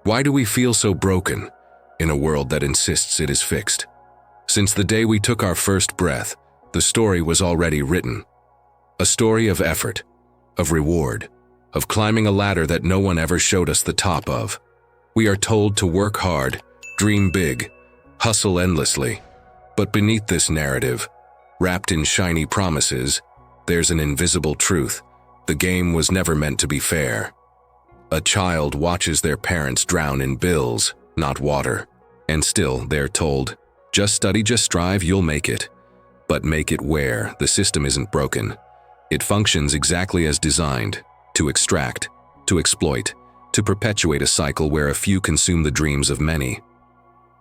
Why do we feel so broken in a world that insists it is fixed? Since the day we took our first breath, the story was already written. A story of effort, of reward, of climbing a ladder that no one ever showed us the top of. We are told to work hard, dream big, hustle endlessly. But beneath this narrative, wrapped in shiny promises, there's an invisible truth. The game was never meant to be fair. A child watches their parents drown in bills, not water. And still, they're told, just study, just strive, you'll make it. But make it where? The system isn't broken. It functions exactly as designed, to extract, to exploit, to perpetuate a cycle where a few consume the dreams of many.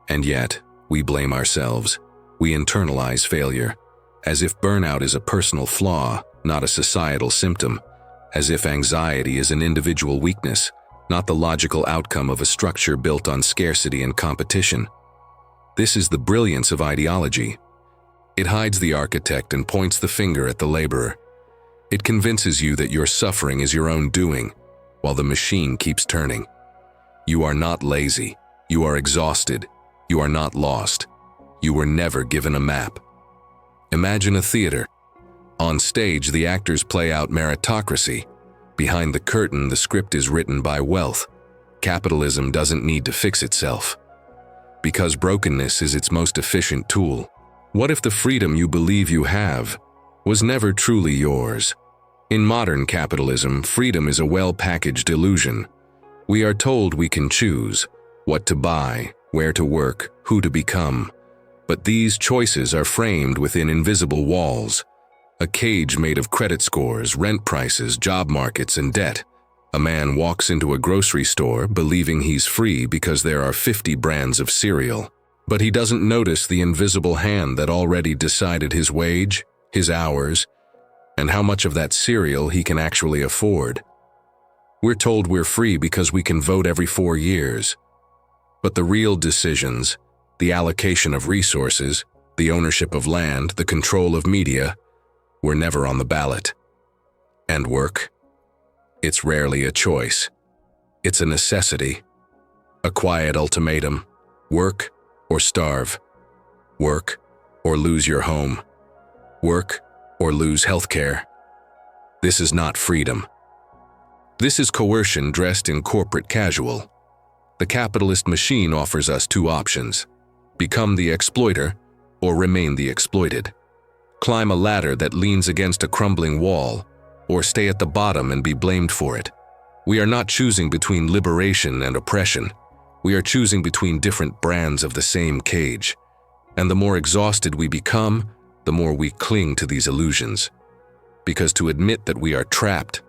And yet, we blame ourselves. We internalize failure, as if burnout is a personal flaw, not a societal symptom, as if anxiety is an individual weakness, not the logical outcome of a structure built on scarcity and competition. This is the brilliance of ideology. It hides the architect and points the finger at the laborer. It convinces you that your suffering is your own doing, while the machine keeps turning. You are not lazy. You are exhausted. You are not lost. You were never given a map. Imagine a theater. On stage, the actors play out meritocracy. Behind the curtain, the script is written by wealth. Capitalism doesn't need to fix itself, because brokenness is its most efficient tool. What if the freedom you believe you have was never truly yours? In modern capitalism, freedom is a well-packaged illusion. We are told we can choose what to buy, where to work, who to become. But these choices are framed within invisible walls. A cage made of credit scores, rent prices, job markets, and debt. A man walks into a grocery store believing he's free because there are 50 brands of cereal. But he doesn't notice the invisible hand that already decided his wage, his hours, and how much of that cereal he can actually afford. We're told we're free because we can vote every 4 years. But the real decisions, the allocation of resources, the ownership of land, the control of media, were never on the ballot. And work? It's rarely a choice. It's a necessity. A quiet ultimatum. Work or starve. Work or lose your home. Work or lose healthcare. This is not freedom. This is coercion dressed in corporate casual. The capitalist machine offers us two options: become the exploiter or remain the exploited. Climb a ladder that leans against a crumbling wall, or stay at the bottom and be blamed for it. We are not choosing between liberation and oppression. We are choosing between different brands of the same cage. And the more exhausted we become, the more we cling to these illusions. Because to admit that we are trapped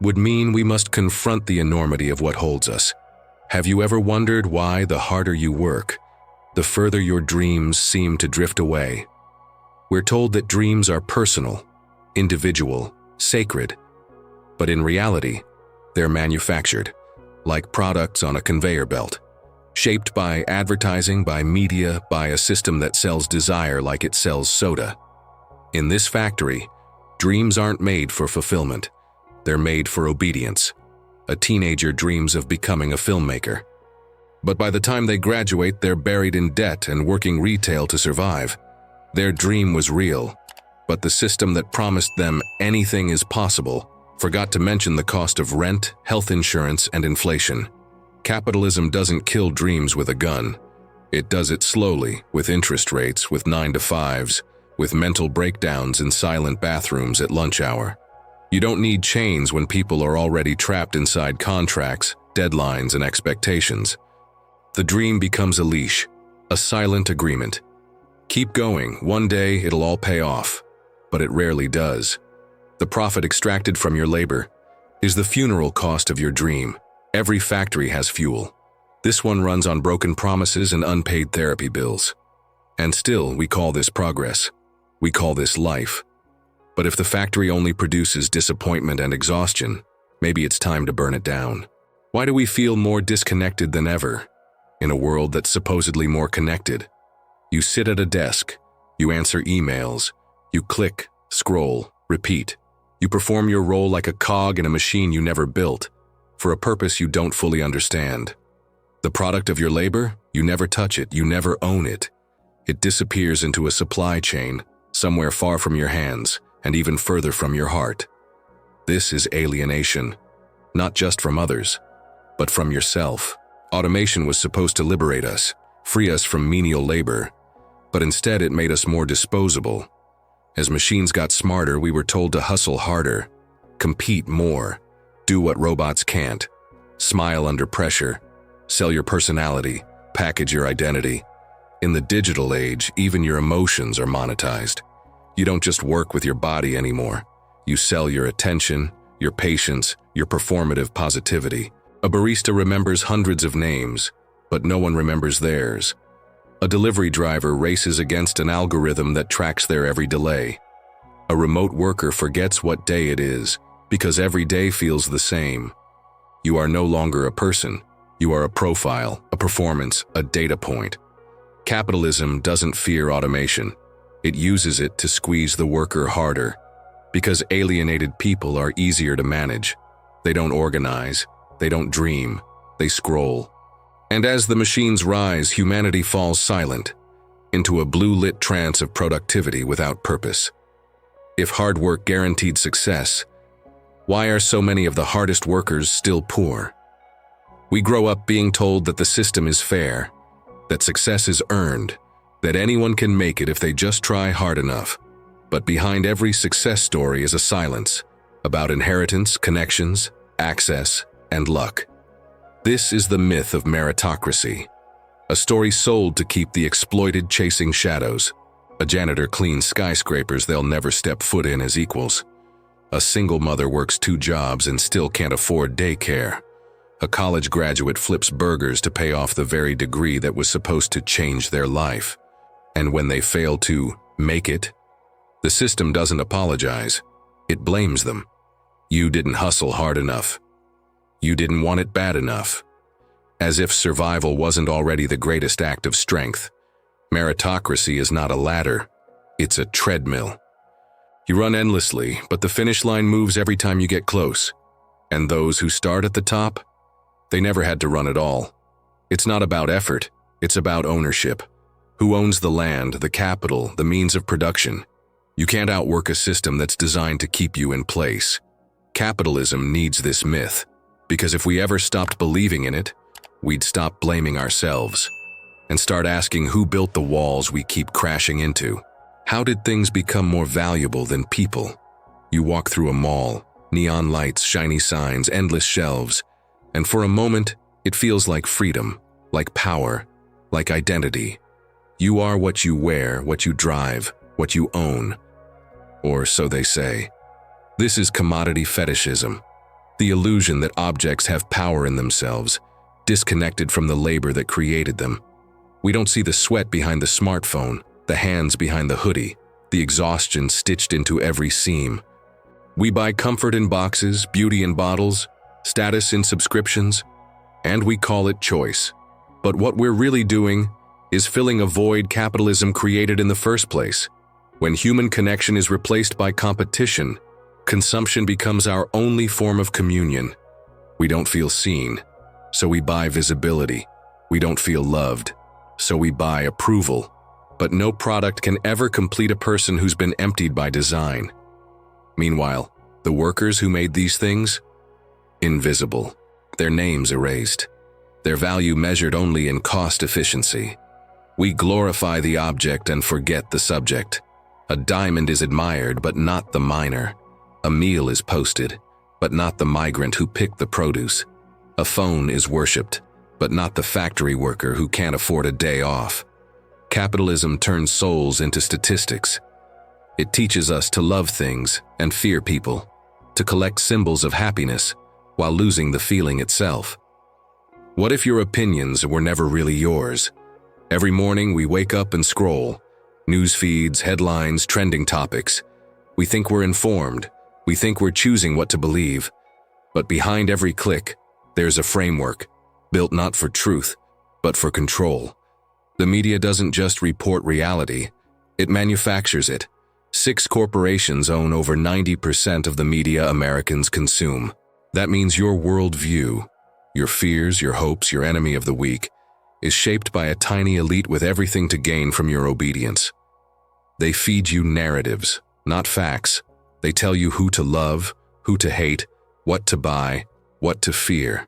would mean we must confront the enormity of what holds us. Have you ever wondered why the harder you work, the further your dreams seem to drift away? We're told that dreams are personal, individual, sacred. But in reality, they're manufactured, like products on a conveyor belt, shaped by advertising, by media, by a system that sells desire like it sells soda. In this factory, dreams aren't made for fulfillment. They're made for obedience. A teenager dreams of becoming a filmmaker. But by the time they graduate, they're buried in debt and working retail to survive. Their dream was real, but the system that promised them anything is possible forgot to mention the cost of rent, health insurance, and inflation. Capitalism doesn't kill dreams with a gun. It does it slowly, with interest rates, with 9-to-5s, with mental breakdowns in silent bathrooms at lunch hour. You don't need chains when people are already trapped inside contracts, deadlines, and expectations. The dream becomes a leash, a silent agreement. Keep going, one day it'll all pay off, but it rarely does. The profit extracted from your labor is the funeral cost of your dream. Every factory has fuel. This one runs on broken promises and unpaid therapy bills. And still, we call this progress. We call this life. But if the factory only produces disappointment and exhaustion, maybe it's time to burn it down. Why do we feel more disconnected than ever in a world that's supposedly more connected? You sit at a desk, you answer emails, you click, scroll, repeat. You perform your role like a cog in a machine you never built, for a purpose you don't fully understand. The product of your labor, you never touch it, you never own it. It disappears into a supply chain, somewhere far from your hands, and even further from your heart. This is alienation, not just from others, but from yourself. Automation was supposed to liberate us, free us from menial labor, but instead it made us more disposable. As machines got smarter, we were told to hustle harder, compete more, do what robots can't, smile under pressure, sell your personality, package your identity. In the digital age, even your emotions are monetized. You don't just work with your body anymore. You sell your attention, your patience, your performative positivity. A barista remembers hundreds of names, but no one remembers theirs. A delivery driver races against an algorithm that tracks their every delay. A remote worker forgets what day it is, because every day feels the same. You are no longer a person. You are a profile, a performance, a data point. Capitalism doesn't fear automation. It uses it to squeeze the worker harder, because alienated people are easier to manage. They don't organize, they don't dream, they scroll. And as the machines rise, humanity falls silent, into a blue-lit trance of productivity without purpose. If hard work guaranteed success, why are so many of the hardest workers still poor? We grow up being told that the system is fair, that success is earned, that anyone can make it if they just try hard enough. But behind every success story is a silence about inheritance, connections, access, and luck. This is the myth of meritocracy, a story sold to keep the exploited chasing shadows. A janitor cleans skyscrapers they'll never step foot in as equals. A single mother works 2 jobs and still can't afford daycare. A college graduate flips burgers to pay off the very degree that was supposed to change their life. And when they fail to make it, the system doesn't apologize. It blames them. You didn't hustle hard enough. You didn't want it bad enough. As if survival wasn't already the greatest act of strength. Meritocracy is not a ladder. It's a treadmill. You run endlessly, but the finish line moves every time you get close. And those who start at the top, they never had to run at all. It's not about effort, it's about ownership. Who owns the land, the capital, the means of production? You can't outwork a system that's designed to keep you in place. Capitalism needs this myth, because if we ever stopped believing in it, we'd stop blaming ourselves and start asking who built the walls we keep crashing into. How did things become more valuable than people? You walk through a mall, neon lights, shiny signs, endless shelves, and for a moment, it feels like freedom, like power, like identity. You are what you wear, what you drive, what you own. Or so they say. This is commodity fetishism, the illusion that objects have power in themselves, disconnected from the labor that created them. We don't see the sweat behind the smartphone, the hands behind the hoodie, the exhaustion stitched into every seam. We buy comfort in boxes, beauty in bottles, status in subscriptions, and we call it choice. But what we're really doing is filling a void capitalism created in the first place. When human connection is replaced by competition, consumption becomes our only form of communion. We don't feel seen, so we buy visibility. We don't feel loved, so we buy approval. But no product can ever complete a person who's been emptied by design. Meanwhile, the workers who made these things? Invisible. Their names erased. Their value measured only in cost efficiency. We glorify the object and forget the subject. A diamond is admired, but not the miner. A meal is posted, but not the migrant who picked the produce. A phone is worshipped, but not the factory worker who can't afford a day off. Capitalism turns souls into statistics. It teaches us to love things and fear people, to collect symbols of happiness while losing the feeling itself. What if your opinions were never really yours? Every morning we wake up and scroll. News feeds, headlines, trending topics. We think we're informed. We think we're choosing what to believe. But behind every click, there's a framework, built not for truth, but for control. The media doesn't just report reality, it manufactures it. 6 corporations own over 90% of the media Americans consume. That means your worldview, your fears, your hopes, your enemy of the weak, is shaped by a tiny elite with everything to gain from your obedience. They feed you narratives, not facts. They tell you who to love, who to hate, what to buy, what to fear.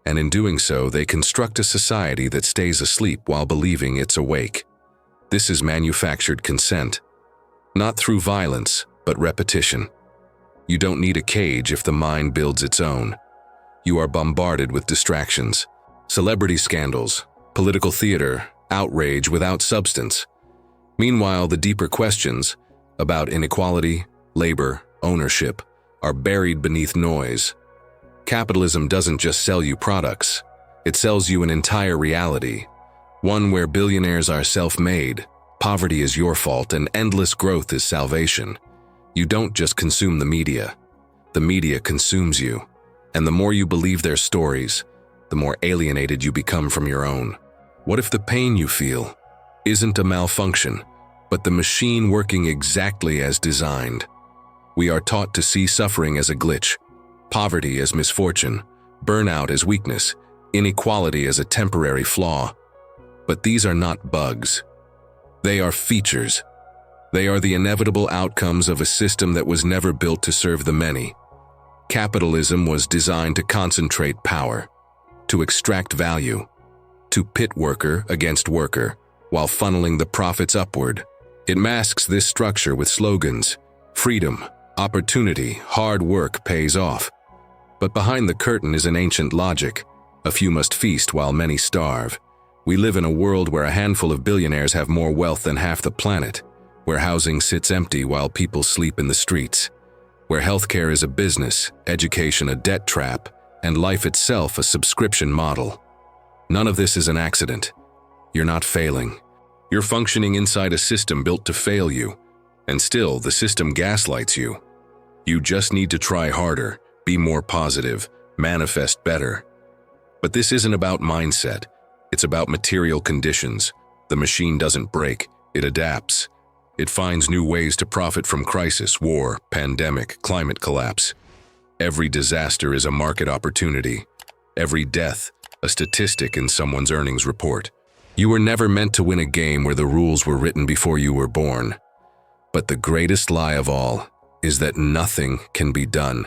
And in doing so, they construct a society that stays asleep while believing it's awake. This is manufactured consent. Not through violence, but repetition. You don't need a cage if the mind builds its own. You are bombarded with distractions, celebrity scandals, political theater, outrage without substance. Meanwhile, the deeper questions about inequality, labor, ownership are buried beneath noise. Capitalism doesn't just sell you products, it sells you an entire reality, one where billionaires are self-made, poverty is your fault, and endless growth is salvation. You don't just consume the media consumes you, and the more you believe their stories, the more alienated you become from your own. What if the pain you feel isn't a malfunction, but the machine working exactly as designed? We are taught to see suffering as a glitch, poverty as misfortune, burnout as weakness, inequality as a temporary flaw. But these are not bugs. They are features. They are the inevitable outcomes of a system that was never built to serve the many. Capitalism was designed to concentrate power, to extract value, to pit worker against worker, while funneling the profits upward. It masks this structure with slogans: freedom, opportunity, hard work pays off. But behind the curtain is an ancient logic. A few must feast while many starve. We live in a world where a handful of billionaires have more wealth than half the planet, where housing sits empty while people sleep in the streets, where healthcare is a business, education a debt trap, and life itself a subscription model. None of this is an accident. You're not failing. You're functioning inside a system built to fail you, and still the system gaslights you. You just need to try harder, be more positive, manifest better. But this isn't about mindset. It's about material conditions. The machine doesn't break, it adapts. It finds new ways to profit from crisis, war, pandemic, climate collapse. Every disaster is a market opportunity. Every death, a statistic in someone's earnings report. You were never meant to win a game where the rules were written before you were born. But the greatest lie of all is that nothing can be done.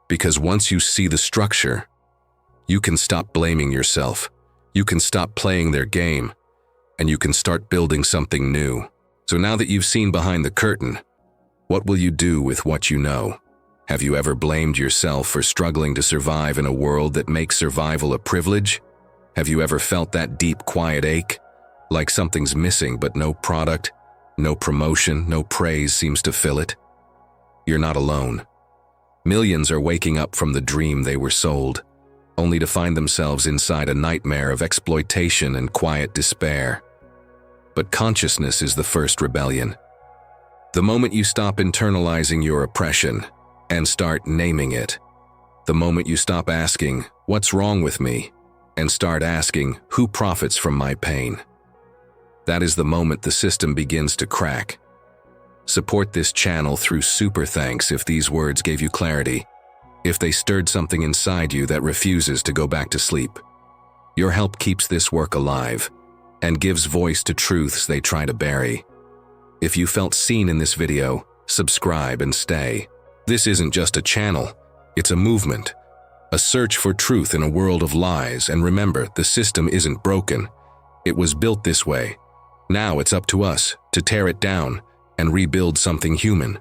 Because once you see the structure, you can stop blaming yourself. You can stop playing their game, and you can start building something new. So now that you've seen behind the curtain, what will you do with what you know? Have you ever blamed yourself for struggling to survive in a world that makes survival a privilege? Have you ever felt that deep, quiet ache? Like something's missing, but no product, no promotion, no praise seems to fill it? You're not alone. Millions are waking up from the dream they were sold, only to find themselves inside a nightmare of exploitation and quiet despair. But consciousness is the first rebellion. The moment you stop internalizing your oppression and start naming it, the moment you stop asking, "What's wrong with me?" and start asking, "Who profits from my pain?" that is the moment the system begins to crack. Support this channel through super thanks if these words gave you clarity, if they stirred something inside you that refuses to go back to sleep. Your help keeps this work alive and gives voice to truths they try to bury. If you felt seen in this video, subscribe and stay. This isn't just a channel, it's a movement, a search for truth in a world of lies. And remember, the system isn't broken. It was built this way. Now it's up to us to tear it down and rebuild something human.